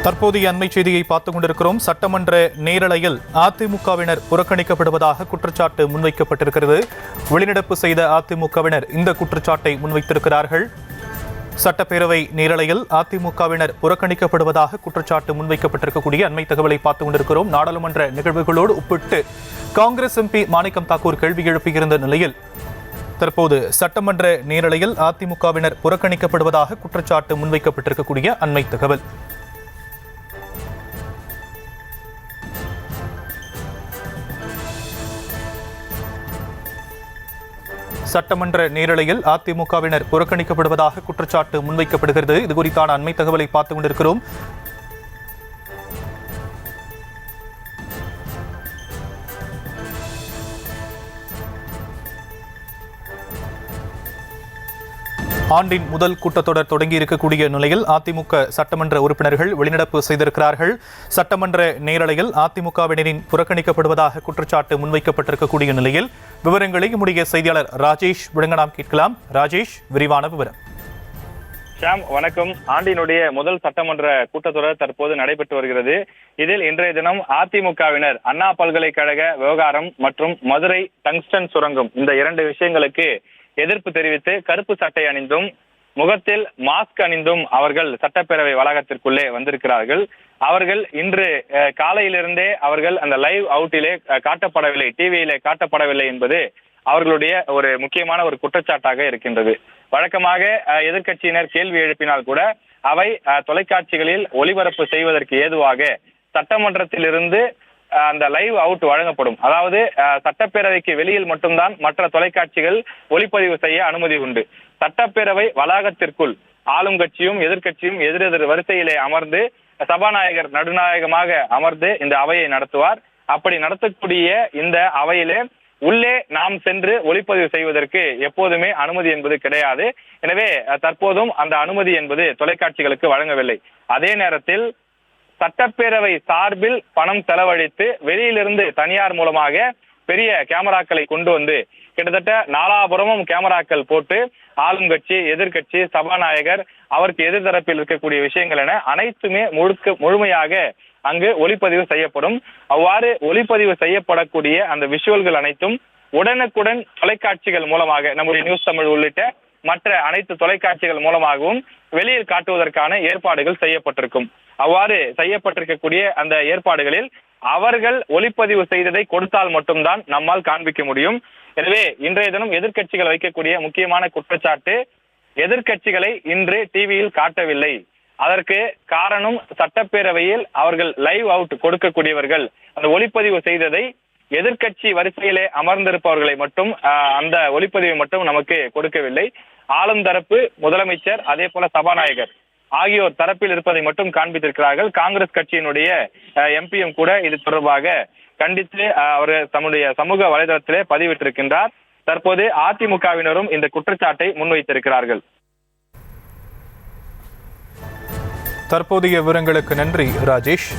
தற்போதைய அண்மை செய்தியை பார்த்துக் கொண்டிருக்கிறோம். சட்டமன்ற நேரலையில் அதிமுகவினர் புறக்கணிக்கப்படுவதாக குற்றச்சாட்டு முன்வைக்கப்பட்டிருக்கிறது. வெளிநடப்பு செய்த அதிமுகவினர் இந்த குற்றச்சாட்டை முன்வைத்திருக்கிறார்கள். சட்டப்பேரவை நேரலையில் அதிமுகவினர் புறக்கணிக்கப்படுவதாக குற்றச்சாட்டு முன்வைக்கப்பட்டிருக்கக்கூடிய அண்மை தகவலை பார்த்துக் கொண்டிருக்கிறோம். நாடாளுமன்ற நிகழ்வுகளோடு ஒப்பிட்டு காங்கிரஸ் எம்பி மாணிக்கம் தாக்கூர் கேள்வி எழுப்பியிருந்த நிலையில் தற்போது சட்டமன்ற நேரலையில் அதிமுகவினர் புறக்கணிக்கப்படுவதாக குற்றச்சாட்டு முன்வைக்கப்பட்டிருக்கக்கூடிய அண்மை தகவல். சட்டமன்ற நேரலையில் அதிமுகவினர் புறக்கணிக்கப்படுவதாக குற்றச்சாட்டு முன்வைக்கப்படுகிறது. இது குறித்தான அண்மை தகவலை பார்த்துக் கொண்டிருக்கிறோம். ஆண்டின் முதல் கூட்டத்தொடர் தொடங்கி இருக்கக்கூடிய நிலையில் அதிமுக சட்டமன்ற உறுப்பினர்கள் வெளிநடப்பு செய்திருக்கிறார்கள். சட்டமன்ற நேரலையில் அதிமுகவினரின் புறக்கணிக்கப்படுவதாக குற்றச்சாட்டு முன்வைக்கப்பட்டிருக்கக்கூடிய நிலையில் விவரங்களை நம்முடைய செய்தியாளர் ராஜேஷ் விளங்கலாம் கேட்கலாம். ராஜேஷ், விரிவான விவரம். ஷாம், வணக்கம். ஆண்டினுடைய முதல் சட்டமன்ற கூட்டத்தொடர் தற்போது நடைபெற்று வருகிறது. இதில் இன்றைய தினம் அதிமுகவினர் அண்ணா பல்கலைக்கழக விவகாரம் மற்றும் மதுரை டங்ஸ்டன் சுரங்கம் இந்த இரண்டு விஷயங்களுக்கு எதிர்ப்பு தெரிவித்து கருப்பு சட்டை அணிந்தும் முகத்தில் மாஸ்க் அணிந்தும் அவர்கள் சட்டப்பேரவை வளாகத்திற்குள்ளே வந்திருக்கிறார்கள். அவர்கள் இன்று காலையிலிருந்தே அவர்கள் அந்த லைவ் அவுட்டிலே காட்டப்படவில்லை, டிவியிலே காட்டப்படவில்லை என்பது அவர்களுடைய ஒரு முக்கியமான ஒரு குற்றச்சாட்டாக இருக்கின்றது. வழக்கமாக எதிர்க்கட்சியினர் கேள்வி எழுப்பினால் கூட அவை தொலைக்காட்சிகளில் ஒளிபரப்பு செய்வதற்கு ஏதுவாக சட்டமன்றத்திலிருந்து அந்த லைவ் அவுட் வழங்கப்படும். அதாவது சட்டப்பேரவைக்கு வெளியில் மட்டும்தான் மற்ற தொலைக்காட்சிகள் ஒளிப்பதிவு செய்ய அனுமதி உண்டு. சட்டப்பேரவை வளாகத்திற்குள் ஆளும் கட்சியும் எதிர்கட்சியும் எதிரெதிர் வரிசையிலே அமர்ந்து சபாநாயகர் நடுநாயகமாக அமர்ந்து இந்த அவையை நடத்துவார். அப்படி நடத்தக்கூடிய இந்த அவையிலே உள்ளே நாம் சென்று ஒளிப்பதிவு செய்வதற்கு எப்போதுமே அனுமதி என்பது கிடையாது. எனவே தற்போதும் அந்த அனுமதி என்பது தொலைக்காட்சிகளுக்கு வழங்கவில்லை. அதே நேரத்தில் சட்டப்பேரவை சார்பில் பணம் செலவழித்து வெளியிலிருந்து தனியார் மூலமாக பெரிய கேமராக்களை கொண்டு வந்து கிட்டத்தட்ட நாலாபுரமும் கேமராக்கள் போட்டு ஆளும் கட்சி எதிர்கட்சி சபாநாயகர் அவருக்கு எதிர்தரப்பில் இருக்கக்கூடிய விஷயங்கள் என அனைத்துமே முழுமையாக அங்கு ஒளிப்பதிவு செய்யப்படும். அவ்வாறு ஒளிப்பதிவு செய்யப்படக்கூடிய அந்த விஷுவல்கள் அனைத்தும் உடனுக்குடன் தொலைக்காட்சிகள் மூலமாக நம்முடைய நியூஸ் தமிழ் உள்ளிட்ட மற்ற அனைத்து தொலைக்காட்சிகள் மூலமாகவும் வெளியில் காட்டுவதற்கான ஏற்பாடுகள் செய்யப்பட்டிருக்கும். அவ்வாறு செய்யப்பட்டிருக்கக்கூடிய அந்த ஏற்பாடுகளில் அவர்கள் ஒளிப்பதிவு செய்ததை கொடுத்தால் மட்டும்தான் நம்மால் காண்பிக்க முடியும். எனவே இன்றைய தினம் எதிர்க்கட்சிகள் வைக்கக்கூடிய முக்கியமான குற்றச்சாட்டு, எதிர்க்கட்சிகளை இன்று டிவியில் காட்டவில்லை. அதற்கு காரணம் சட்டப்பேரவையில் அவர்கள் லைவ் அவுட் கொடுக்கக்கூடியவர்கள் அந்த ஒளிப்பதிவு செய்ததை எதிர்கட்சி வரிசையிலே அமர்ந்திருப்பவர்களை மட்டும் அந்த ஒளிப்பதிவை மட்டும் நமக்கு கொடுக்கவில்லை. ஆளும் தரப்பு முதலமைச்சர் அதே போல சபாநாயகர் ஆகியோர் தரப்பில் இருப்பதை மட்டும் காண்பித்திருக்கிறார்கள். காங்கிரஸ் கட்சியினுடைய எம்பியும் கூட இது தொடர்பாக கண்டித்து அவர் தம்முடைய சமூக வலைதளத்திலே பதிவிட்டிருக்கின்றார். தற்போது அதிமுகவினரும் இந்த குற்றச்சாட்டை முன்வைத்திருக்கிறார்கள். தற்போதைய விவரங்களுக்கு நன்றி ராஜேஷ்.